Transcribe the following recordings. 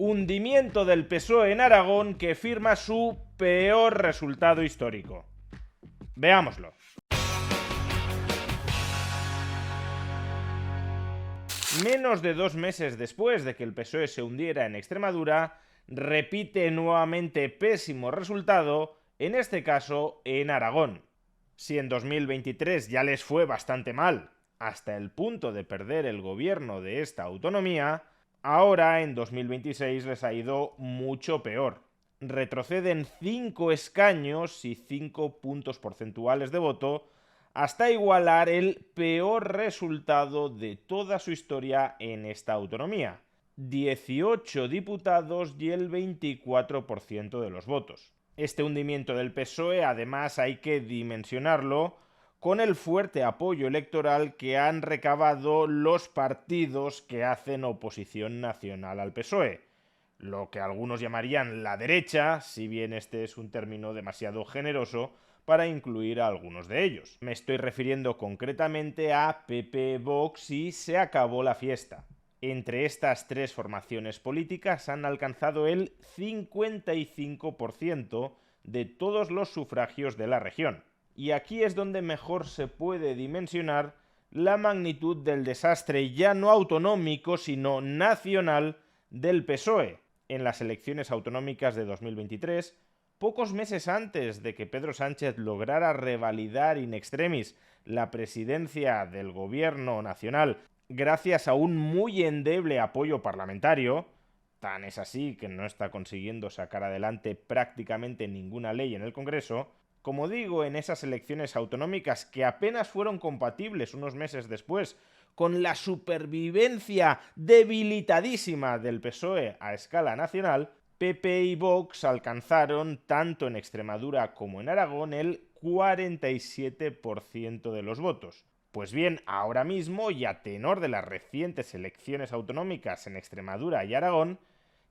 Hundimiento del PSOE en Aragón que firma su peor resultado histórico. Veámoslo. Menos de 2 meses después de que el PSOE se hundiera en Extremadura, repite nuevamente pésimo resultado, en este caso en Aragón. Si en 2023 ya les fue bastante mal, hasta el punto de perder el gobierno de esta autonomía, ahora en 2026 les ha ido mucho peor. Retroceden 5 escaños y 5 puntos porcentuales de voto hasta igualar el peor resultado de toda su historia en esta autonomía. 18 diputados y el 24% de los votos. Este hundimiento del PSOE, además, hay que dimensionarlo con el fuerte apoyo electoral que han recabado los partidos que hacen oposición nacional al PSOE. Lo que algunos llamarían la derecha, si bien este es un término demasiado generoso para incluir a algunos de ellos. Me estoy refiriendo concretamente a PP, Vox y Se acabó la fiesta. Entre estas tres formaciones políticas han alcanzado el 55% de todos los sufragios de la región. Y aquí es donde mejor se puede dimensionar la magnitud del desastre ya no autonómico, sino nacional del PSOE. En las elecciones autonómicas de 2023, pocos meses antes de que Pedro Sánchez lograra revalidar in extremis la presidencia del gobierno nacional gracias a un muy endeble apoyo parlamentario, tan es así que no está consiguiendo sacar adelante prácticamente ninguna ley en el Congreso, como digo, en esas elecciones autonómicas que apenas fueron compatibles unos meses después con la supervivencia debilitadísima del PSOE a escala nacional, PP y Vox alcanzaron, tanto en Extremadura como en Aragón, el 47% de los votos. Pues bien, ahora mismo, y a tenor de las recientes elecciones autonómicas en Extremadura y Aragón,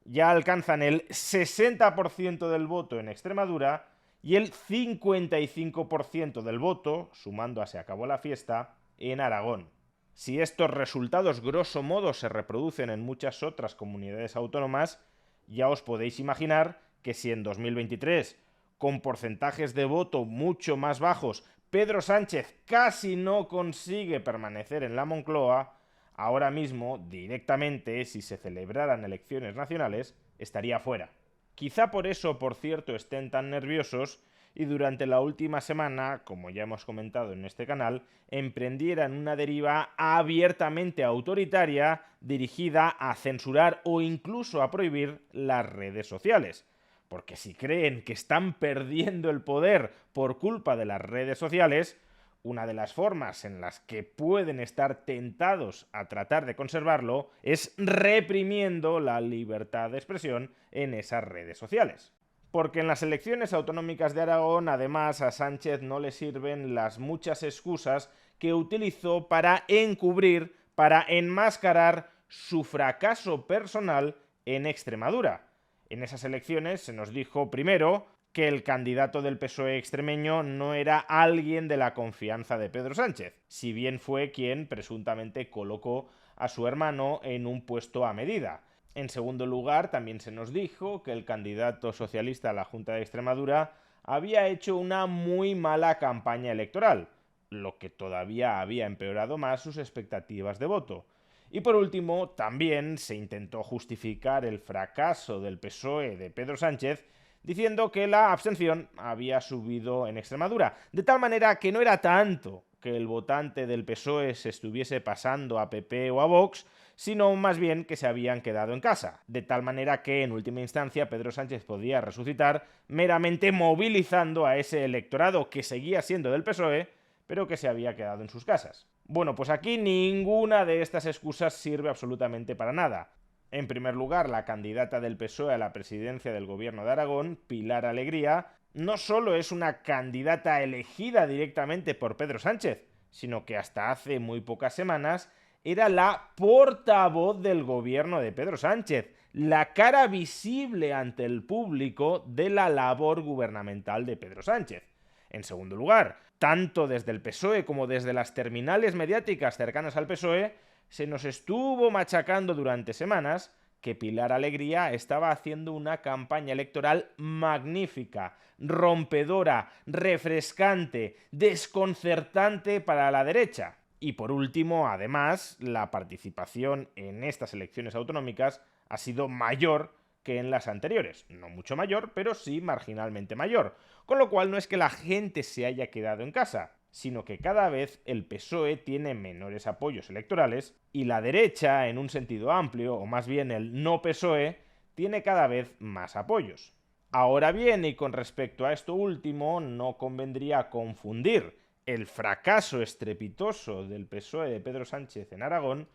ya alcanzan el 60% del voto en Extremadura y el 55% del voto, sumando a Se acabó la fiesta, en Aragón. Si estos resultados grosso modo se reproducen en muchas otras comunidades autónomas, ya os podéis imaginar que si en 2023, con porcentajes de voto mucho más bajos, Pedro Sánchez casi no consigue permanecer en la Moncloa, ahora mismo, directamente, si se celebraran elecciones nacionales, estaría fuera. Quizá por eso, por cierto, estén tan nerviosos y durante la última semana, como ya hemos comentado en este canal, emprendieran una deriva abiertamente autoritaria dirigida a censurar o incluso a prohibir las redes sociales. Porque si creen que están perdiendo el poder por culpa de las redes sociales, una de las formas en las que pueden estar tentados a tratar de conservarlo es reprimiendo la libertad de expresión en esas redes sociales. Porque en las elecciones autonómicas de Aragón, además, a Sánchez no le sirven las muchas excusas que utilizó para encubrir, para enmascarar su fracaso personal en Extremadura. En esas elecciones se nos dijo primero que el candidato del PSOE extremeño no era alguien de la confianza de Pedro Sánchez, si bien fue quien presuntamente colocó a su hermano en un puesto a medida. En segundo lugar, también se nos dijo que el candidato socialista a la Junta de Extremadura había hecho una muy mala campaña electoral, lo que todavía había empeorado más sus expectativas de voto. Y por último, también se intentó justificar el fracaso del PSOE de Pedro Sánchez diciendo que la abstención había subido en Extremadura, de tal manera que no era tanto que el votante del PSOE se estuviese pasando a PP o a Vox, sino más bien que se habían quedado en casa, de tal manera que en última instancia Pedro Sánchez podía resucitar meramente movilizando a ese electorado que seguía siendo del PSOE, pero que se había quedado en sus casas. Bueno, pues aquí ninguna de estas excusas sirve absolutamente para nada. En primer lugar, la candidata del PSOE a la presidencia del gobierno de Aragón, Pilar Alegría, no solo es una candidata elegida directamente por Pedro Sánchez, sino que hasta hace muy pocas semanas era la portavoz del gobierno de Pedro Sánchez, la cara visible ante el público de la labor gubernamental de Pedro Sánchez. En segundo lugar, tanto desde el PSOE como desde las terminales mediáticas cercanas al PSOE, se nos estuvo machacando durante semanas que Pilar Alegría estaba haciendo una campaña electoral magnífica, rompedora, refrescante, desconcertante para la derecha. Y por último, además, la participación en estas elecciones autonómicas ha sido mayor que en las anteriores. No mucho mayor, pero sí marginalmente mayor. Con lo cual no es que la gente se haya quedado en casa, sino que cada vez el PSOE tiene menores apoyos electorales y la derecha, en un sentido amplio, o más bien el no PSOE, tiene cada vez más apoyos. Ahora bien, y con respecto a esto último, no convendría confundir el fracaso estrepitoso del PSOE de Pedro Sánchez en Aragón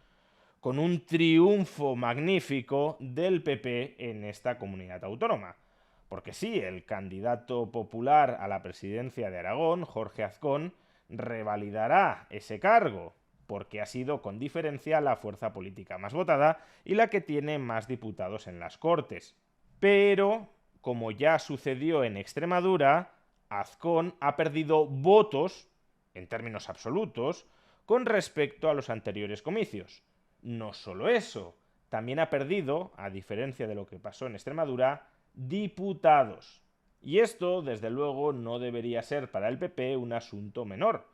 con un triunfo magnífico del PP en esta comunidad autónoma. Porque sí, el candidato popular a la presidencia de Aragón, Jorge Azcón, revalidará ese cargo, porque ha sido con diferencia la fuerza política más votada y la que tiene más diputados en las Cortes. Pero, como ya sucedió en Extremadura, Azcón ha perdido votos, en términos absolutos, con respecto a los anteriores comicios. No solo eso, también ha perdido, a diferencia de lo que pasó en Extremadura, diputados. Y esto, desde luego, no debería ser para el PP un asunto menor.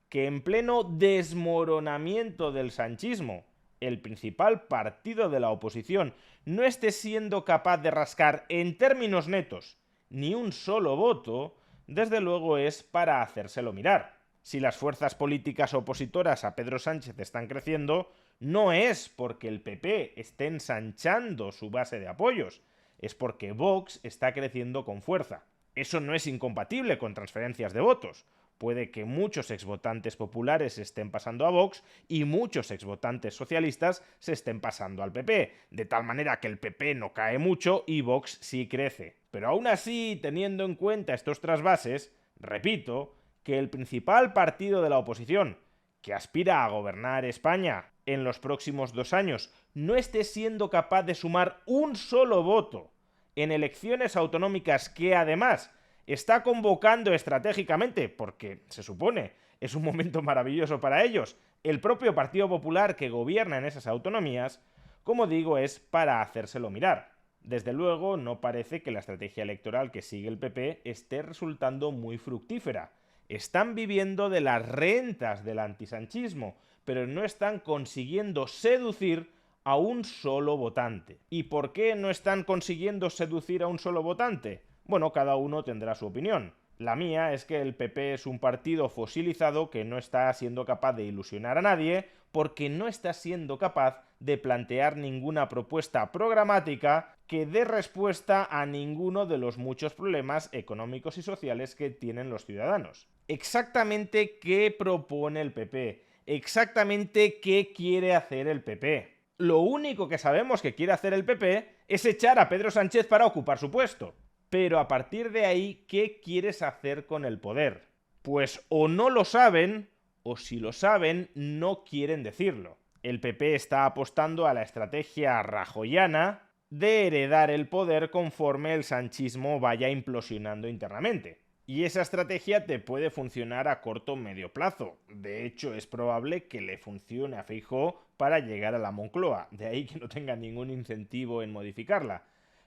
Que en pleno desmoronamiento del sanchismo, el principal partido de la oposición no esté siendo capaz de rascar en términos netos ni un solo voto, desde luego es para hacérselo mirar. Si las fuerzas políticas opositoras a Pedro Sánchez están creciendo, no es porque el PP esté ensanchando su base de apoyos, es porque Vox está creciendo con fuerza. Eso no es incompatible con transferencias de votos. Puede que muchos exvotantes populares se estén pasando a Vox y muchos exvotantes socialistas se estén pasando al PP, de tal manera que el PP no cae mucho y Vox sí crece. Pero aún así, teniendo en cuenta estos trasvases, repito, que el principal partido de la oposición, que aspira a gobernar España en los próximos 2 años, no esté siendo capaz de sumar un solo voto en elecciones autonómicas que además está convocando estratégicamente, porque se supone es un momento maravilloso para ellos, el propio Partido Popular que gobierna en esas autonomías, como digo, es para hacérselo mirar. Desde luego, no parece que la estrategia electoral que sigue el PP esté resultando muy fructífera. Están viviendo de las rentas del antisanchismo, pero no están consiguiendo seducir a un solo votante. ¿Y por qué no están consiguiendo seducir a un solo votante? Bueno, cada uno tendrá su opinión. La mía es que el PP es un partido fosilizado que no está siendo capaz de ilusionar a nadie porque no está siendo capaz de plantear ninguna propuesta programática que dé respuesta a ninguno de los muchos problemas económicos y sociales que tienen los ciudadanos. Exactamente qué propone el PP, exactamente qué quiere hacer el PP. Lo único que sabemos que quiere hacer el PP es echar a Pedro Sánchez para ocupar su puesto. Pero a partir de ahí, ¿qué quieres hacer con el poder? Pues o no lo saben, o si lo saben, no quieren decirlo. El PP está apostando a la estrategia rajoyana de heredar el poder conforme el sanchismo vaya implosionando internamente. Y esa estrategia te puede funcionar a corto o medio plazo. De hecho, es probable que le funcione a Feijóo para llegar a la Moncloa. De ahí que no tenga ningún incentivo en modificarla.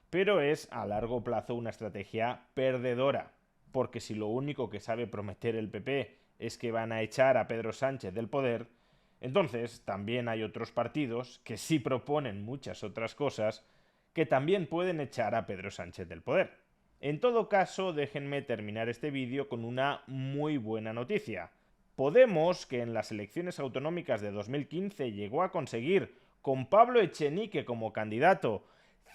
Pero es a largo plazo una estrategia perdedora, porque si lo único que sabe prometer el PP es que van a echar a Pedro Sánchez del poder, entonces también hay otros partidos que sí proponen muchas otras cosas que también pueden echar a Pedro Sánchez del poder. En todo caso, déjenme terminar este vídeo con una muy buena noticia. Podemos, que en las elecciones autonómicas de 2015 llegó a conseguir, con Pablo Echenique como candidato,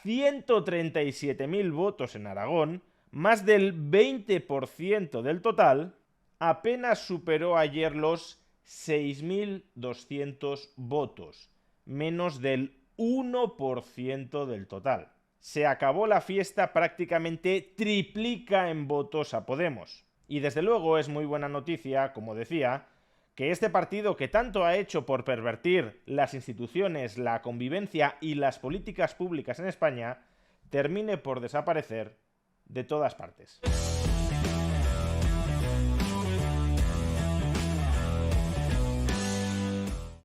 137.000 votos en Aragón, más del 20% del total, apenas superó ayer los 6.200 votos, menos del 1% del total. Se acabó la fiesta, prácticamente triplica en votos a Podemos. Y desde luego es muy buena noticia, como decía, que este partido que tanto ha hecho por pervertir las instituciones, la convivencia y las políticas públicas en España, termine por desaparecer de todas partes.